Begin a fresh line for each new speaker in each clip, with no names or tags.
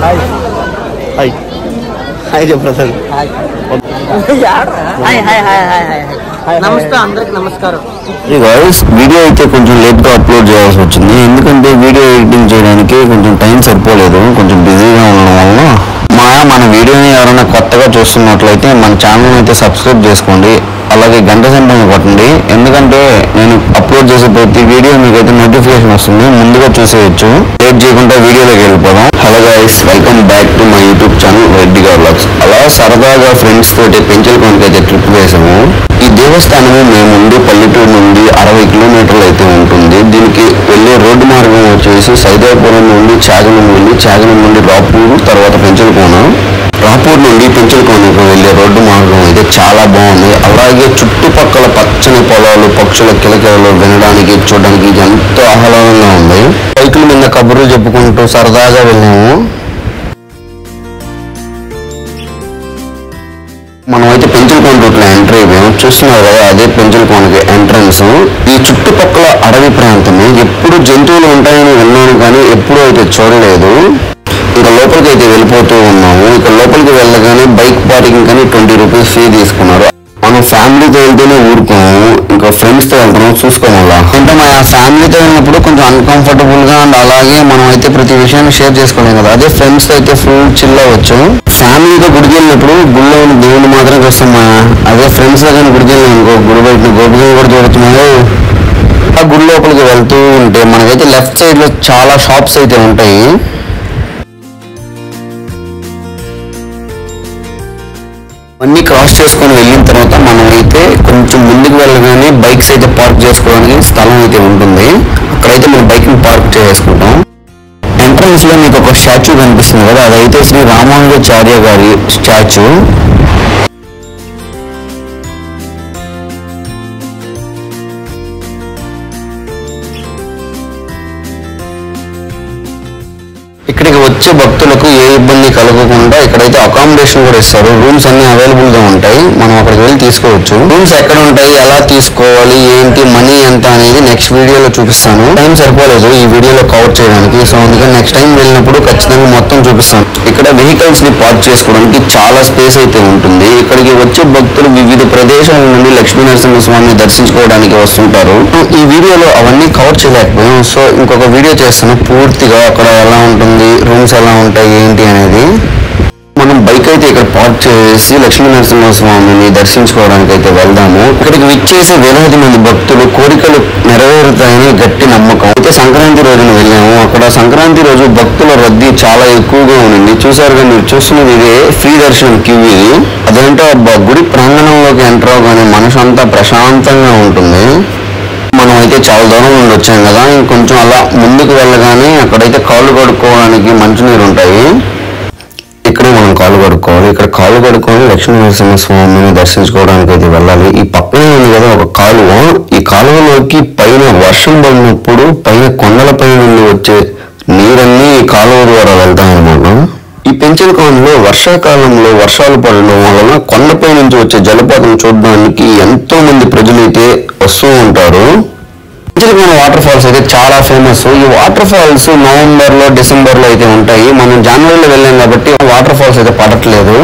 Hi hi hi Jayaprasad hi hi hi hi hi నమస్తే అందరికి నమస్కారం.
గాయ్స్ వీడియో అయితే కొంచెం లేట్గా అప్లోడ్ చేయాల్సి వచ్చింది, ఎందుకంటే వీడియో ఎడిటింగ్ చేయడానికి కొంచెం టైం సరిపోలేదు, కొంచెం బిజీగా ఉండడం వల్ల. మన వీడియోని ఎవరైనా కొత్తగా చూస్తున్నట్లయితే మన ఛానల్ అయితే సబ్స్క్రైబ్ చేసుకోండి, అలాగే గంట సింబల్ని కొట్టండి, ఎందుకంటే నేను అప్లోడ్ చేసే ప్రతి వీడియో మీకైతే నోటిఫికేషన్ వస్తుంది, ముందుగా చూసేయచ్చు. లేట్ చేయకుండా వీడియోలోకి వెళ్ళిపోదాం. Hello guys, welcome back to my YouTube channel రెడ్డిగా వ్లాగ్స్. అలా సరదాగా ఫ్రెండ్స్ తోటి పెంచలకోనకి అయితే ట్రిప్ వేసాము. ఈ దేవస్థానము మేము ఉండి పల్లెటూరు నుండి 60 కిలోమీటర్లు అయితే ఉంటుంది. దీనికి వెళ్ళే రోడ్డు మార్గం వచ్చేసి సైదాపురం నుండి చాగనం వెళ్ళి, చాగనం నుండి రాపూరు, తర్వాత పెంచలకోన, రాపూర్ నుండి పెంచలకోనకు వెళ్ళే రోడ్డు మార్గం అయితే చాలా బాగుంది. అలాగే చుట్టుపక్కల పచ్చని పొలాలు, పక్షుల కిలకిలలు వినడానికి చూడడానికి ఎంతో ఆహ్లాదంగా ఉంది. బైకుల మీద కబుర్లు చెప్పుకుంటూ సరదాగా వెళ్ళాము. మనమైతే పెంచలకోన రూట్లో ఎంటర్ అయిపోయాము. చూస్తున్నారు కదా, అదే పెంచలకోనకి ఎంట్రన్స్. ఈ చుట్టుపక్కల అడవి ప్రాంతము. ఎప్పుడు జంతువులు ఉంటాయని విన్నాను కానీ ఎప్పుడూ అయితే చూడలేదు. ఇంకా లోపలికి అయితే వెళ్ళిపోతూ ఉన్నాము. ఇక లోపలికి వెళ్ళగానే బైక్ పార్కింగ్ కానీ 20 రూపీస్ ఫీ తీసుకున్నారు. మనం ఫ్యామిలీతో వెళ్తేనే ఊరుకోము, ఇంకా ఫ్రెండ్స్తో వెళ్తున్నాం చూసుకోవాలా. అంటే మన ఫ్యామిలీతో వెళ్ళినప్పుడు కొంచెం అన్కంఫర్టబుల్గా అండ్ అలాగే మనం అయితే ప్రతి విషయాన్ని షేర్ చేసుకోలేం కదా. అదే ఫ్రెండ్స్తో అయితే ఫుల్ చిల్ అవ్వచ్చు. ఫ్యామిలీతో గుడికి వెళ్ళినప్పుడు గుడిలో ఉన్న దేవుడిని మాత్రం చూస్తామా, అదే ఫ్రెండ్స్తో కానీ గుడికి వెళ్ళినాం ఇంకో గుడి బయట గోపికలు కూడా చూడొచ్చు. ఆ గుడి లోపలికి వెళ్తూ ఉంటే మనకైతే లెఫ్ట్ సైడ్లో చాలా షాప్స్ అయితే ఉంటాయి. అన్నీ క్రాస్ చేసుకొని వెళ్ళిన తర్వాత మనం అయితే కొంచెం ముందుకు వెళ్ళగానే బైక్స్ అయితే పార్క్ చేసుకోవడానికి స్థలం అయితే ఉంటుంది. అక్కడైతే మనం బైక్ని పార్క్ చేసుకుంటాం. ఎంట్రన్స్ లో మీకు ఒక స్టాచ్యూ కనిపిస్తుంది కదా, అదైతే శ్రీ రామానుజాచార్య గారి స్టాచ్యూ. ఇక్కడికి వచ్చే భక్తులకు ఏ ఇబ్బంది కలగకుండా ఇక్కడైతే అకామిడేషన్ కూడా ఇస్తారు. రూమ్స్ అన్ని అవైలబుల్ గా ఉంటాయి, మనం అక్కడికి వెళ్ళి తీసుకోవచ్చు. రూమ్స్ ఎక్కడ ఉంటాయి, ఎలా తీసుకోవాలి, ఏంటి, మనీ ఎంత అనేది నెక్స్ట్ వీడియోలో చూపిస్తాను. టైం సరిపోలేదు ఈ వీడియోలో కవర్ చేయడానికి, సో అందుకని నెక్స్ట్ టైం వెళ్ళినప్పుడు ఖచ్చితంగా మొత్తం చూపిస్తాను. ఇక్కడ వెహికల్స్ ని పార్క్ చేసుకోవడానికి చాలా స్పేస్ అయితే ఉంటుంది. ఇక్కడికి వచ్చే భక్తులు వివిధ ప్రదేశాల నుండి లక్ష్మీనరసింహస్వామిని దర్శించుకోవడానికి వస్తుంటారు. ఈ వీడియోలో అవన్నీ కవర్ చేయలేకపోయాం, సో ఇంకొక వీడియో చేస్తాను పూర్తిగా అక్కడ ఎలా ఉంటుంది, రూమ్స్ ఎలా ఉంటాయి ఏంటి అనేది. మనం బైక్ అయితే ఇక్కడ పార్క్ చేసి లక్ష్మీనరసింహస్వామిని దర్శించుకోవడానికి అయితే వెళ్దాము. ఇక్కడికి విచ్చేసి వేలాది మంది భక్తులు కోరికలు నెరవేరుతాయని గట్టి నమ్మకం. అయితే సంక్రాంతి రోజున వెళ్ళాము. అక్కడ సంక్రాంతి రోజు భక్తుల రద్దీ చాలా ఎక్కువగా ఉంది. చూసారుగా, మీరు చూస్తున్నది ఇదే ఫ్రీ దర్శనం క్యూ. ఇది అదేంటో గుడి ప్రాంగణంలోకి ఎంటర్ అవగానే మనసు అంతా ప్రశాంతంగా ఉంటుంది. మనం అయితే చాలా దూరం నుండి వచ్చాం కదా, ఇంకొంచెం అలా ముందుకు వెళ్ళగానే అక్కడైతే కాళ్ళు కడుక్కోవడానికి మంచినీరు ఉంటాయి. ఇక్కడే మనం కాళ్ళు కడుక్కోవాలి. ఇక్కడ కాళ్ళు కడుక్కొని లక్ష్మీనరసింహస్వామిని దర్శించుకోవడానికి అయితే వెళ్ళాలి. ఈ పక్కనే ఉంది కదా ఒక కాలువ, ఈ కాలువలోకి పైన వర్షం పడినప్పుడు పైన కొండలపై నుండి వచ్చే నీరన్నీ ఈ కాలువ ద్వారా వెళ్తాయన్నమాట. ఈ పెంచలకోనలో వర్షాకాలంలో వర్షాలు పడడం వలన కొండపై నుంచి వచ్చే జలపాతం చూడడానికి ఎంతో మంది ప్రజలైతే వస్తూ ఉంటారు. పెంచలకోన వాటర్ ఫాల్స్ అయితే చాలా ఫేమస్. ఈ వాటర్ ఫాల్స్ నవంబర్లో డిసెంబర్లో అయితే ఉంటాయి. మనం జనవరిలో వెళ్ళాం కాబట్టి వాటర్ ఫాల్స్ అయితే పడట్లేదు.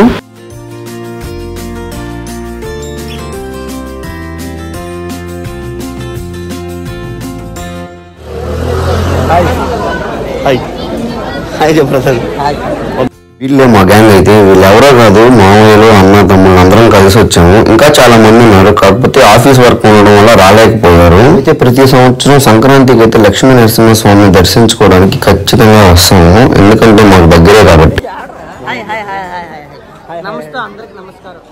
వీళ్ళే మా గ్యాంగ్. అయితే వీళ్ళెవరో కాదు, మామయ్యలు, అన్న, తమ్ముళ్ళు అందరం కలిసి వచ్చాము. ఇంకా చాలా మంది ఉన్నారు, కాకపోతే ఆఫీస్ వర్క్ ఉండడం వల్ల రాలేకపోయారు. అయితే ప్రతి సంవత్సరం సంక్రాంతికి అయితే లక్ష్మీనరసింహస్వామిని దర్శించుకోవడానికి ఖచ్చితంగా వస్తాము, ఎందుకంటే మాకు దగ్గరే కాబట్టి.
నమస్తే అందరికి నమస్కారం.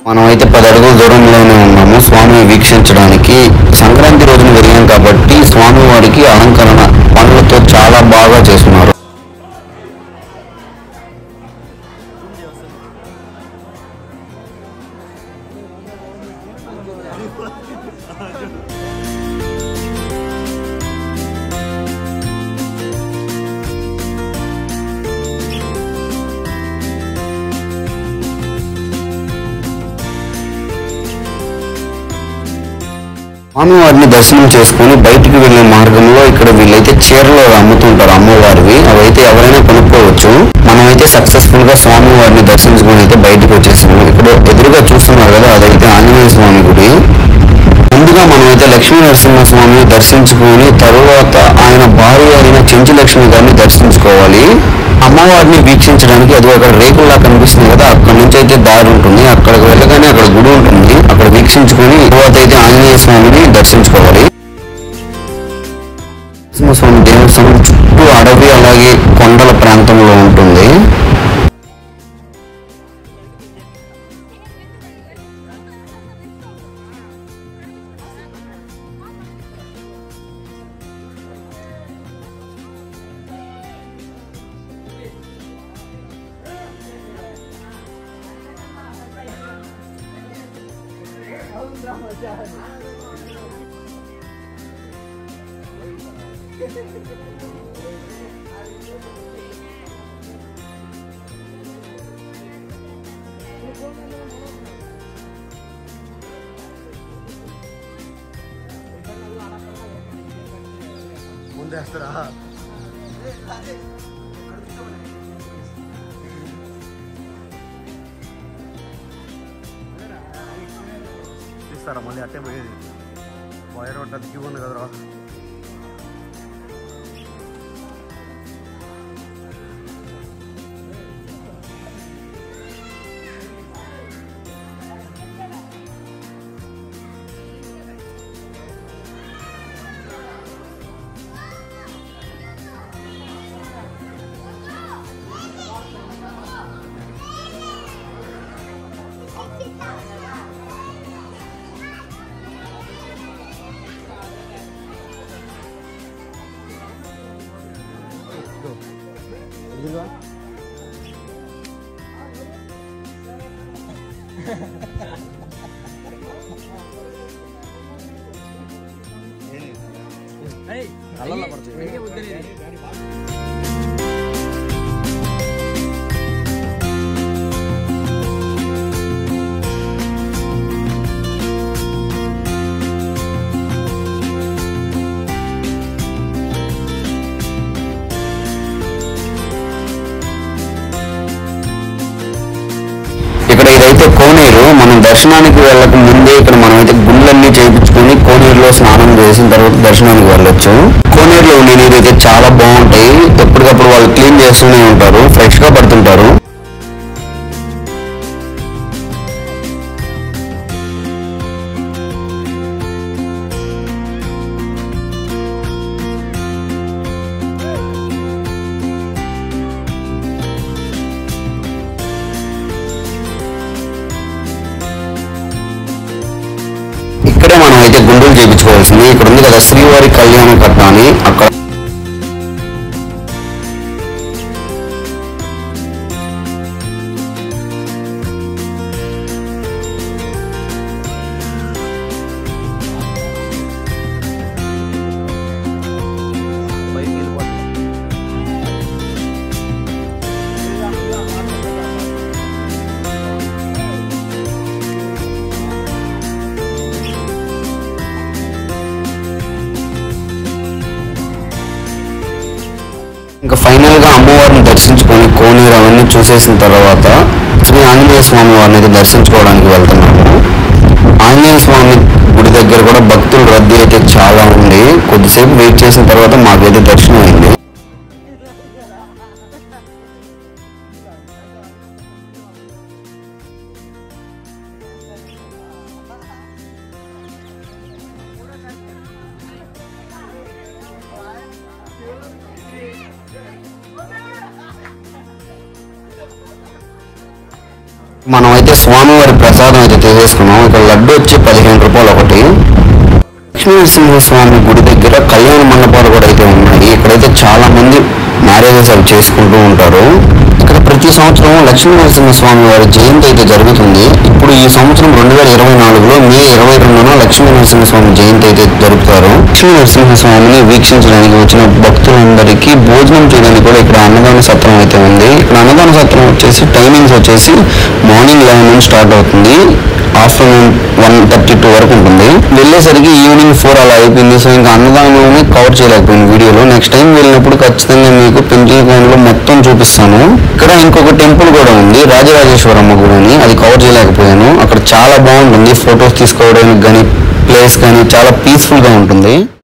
మనమైతే 10 అడుగుల దూరంలోనే ఉన్నాము స్వామిని వీక్షించడానికి. సంక్రాంతి రోజున వెళ్ళాం కాబట్టి స్వామి వారికి అలంకరణ పనులతో చాలా బాగా చేస్తున్నారు. స్వామివారిని దర్శనం చేసుకుని బయటికి వెళ్లే మార్గంలో ఇక్కడ వీళ్ళైతే చీరలు అమ్ముతుంటారు అమ్మవారివి. అవైతే ఎవరైనా కొనుక్కోవచ్చు. మనమైతే సక్సెస్ఫుల్ గా స్వామివారిని దర్శించుకుని అయితే బయటకు వచ్చేసాము. ఇక్కడ ఎదురుగా చూస్తున్నారు కదా, అదైతే ఆంజనేయ స్వామి గుడి. ముందుగా మనమైతే లక్ష్మీ నరసింహస్వామిని దర్శించుకుని తరువాత ఆయన భార్య అయిన చెంచు లక్ష్మి గారిని దర్శించుకోవాలి. అమ్మవారిని వీక్షించడానికి అది అక్కడ రేకుల్లా కనిపిస్తుంది కదా, అక్కడ నుంచి అయితే దారి ఉంటుంది. అక్కడికి వెళ్ళగానే అక్కడ గుడి ఉంటుంది. అక్కడ వీక్షించుకుని తరువాత అయితే ఆంజనేయ స్వామిని దర్శించుకోవాలి. నరసింహస్వామి దేవస్థానం చుట్టూ అడవి అలాగే కొండల ప్రాంతంలో ఉంటుంది.
ముందేస్తారా తీస్తారా మళ్ళీ అట్టే పోయేది వైర్ ఉంటుంది క్యూ ఉంది కదరా. అలా పడుతుంది. ఇక్కడ ఇదైతే కోనేరు. మనం దర్శనానికి వెళ్ళక ముందే ఇక్కడ మనమైతే గుళ్ళన్నీ చేయించుకొని కోనేరులో స్నానం చేసిన తర్వాత దర్శనానికి వెళ్ళొచ్చు. కోనేరులో ఉండే నీరు అయితే చాలా బాగుంటాయి. ఎప్పటికప్పుడు వాళ్ళు క్లీన్ చేస్తూనే ఉంటారు, ఫ్రెష్ గా పడుతుంటారు. ఇక్కడే మనం అయితే గుండెలు చేయించుకోవాల్సింది. ఇక్కడ ఉంది కదా శ్రీవారి కళ్యాణ కట్ట అని, అక్కడ ఇంకా ఫైనల్ గా అమ్మవారిని దర్శించుకొని కోనేరు అవన్నీ చూసేసిన తర్వాత శ్రీ ఆంజనేయ స్వామి వారిని అయితే దర్శించుకోవడానికి వెళ్తున్నాము. ఆంజనేయ స్వామి గుడి దగ్గర కూడా భక్తుల రద్దీ అయితే చాలా ఉంది. కొద్దిసేపు వెయిట్ చేసిన తర్వాత మాకైతే దర్శనం అయింది.
మనం అయితే స్వామివారి ప్రసాదం అయితే తీసేసుకున్నాం. ఇక్కడ లడ్డు వచ్చి 15 రూపాయలు ఒకటి. లక్ష్మీనరసింహస్వామి గుడి దగ్గర కళ్యాణ మండపాలు కూడా అయితే ఉన్నాయి. ఇక్కడైతే చాలా మంది మ్యారేజెస్ అవి చేసుకుంటూ ఉంటారు. ఇక్కడ ప్రతి సంవత్సరం లక్ష్మీనరసింహస్వామి వారి జయంతి అయితే జరుగుతుంది. ఇప్పుడు ఈ సంవత్సరం 2024లో మే 22న లక్ష్మీనరసింహస్వామి జయంతి అయితే జరుపుతారు. లక్ష్మీనరసింహస్వామిని వీక్షించడానికి వచ్చిన భక్తులందరికీ భోజనం చేయడానికి కూడా ఇక్కడ అన్నదాన సత్రం అయితే ఉంది. ఇక్కడ అన్నదాన సత్రం వచ్చేసి టైమింగ్స్ వచ్చేసి మార్నింగ్ 11 నుంచి స్టార్ట్ అవుతుంది, ఆఫ్టర్నూన్ 1:32 వరకు ఉంటుంది. వెళ్ళేసరికి ఈవినింగ్ 4 అలా అయిపోయింది. సో ఇంకా అన్నదానం కవర్ చేయలేకపోయింది వీడియోలో. నెక్స్ట్ టైం వెళ్ళినప్పుడు ఖచ్చితంగా మీకు పెంచికోనలో మొత్తం చూపిస్తాను. ఇక్కడ ఇంకొక టెంపుల్ కూడా ఉంది, రాజరాజేశ్వరమ్మ గుడి అని, అది కవర్ చేయలేకపోయాను. అక్కడ చాలా బాగుంటుంది, ఫొటోస్ తీసుకోవడానికి కానీ ప్లేస్ కానీ చాలా పీస్ఫుల్గా ఉంటుంది.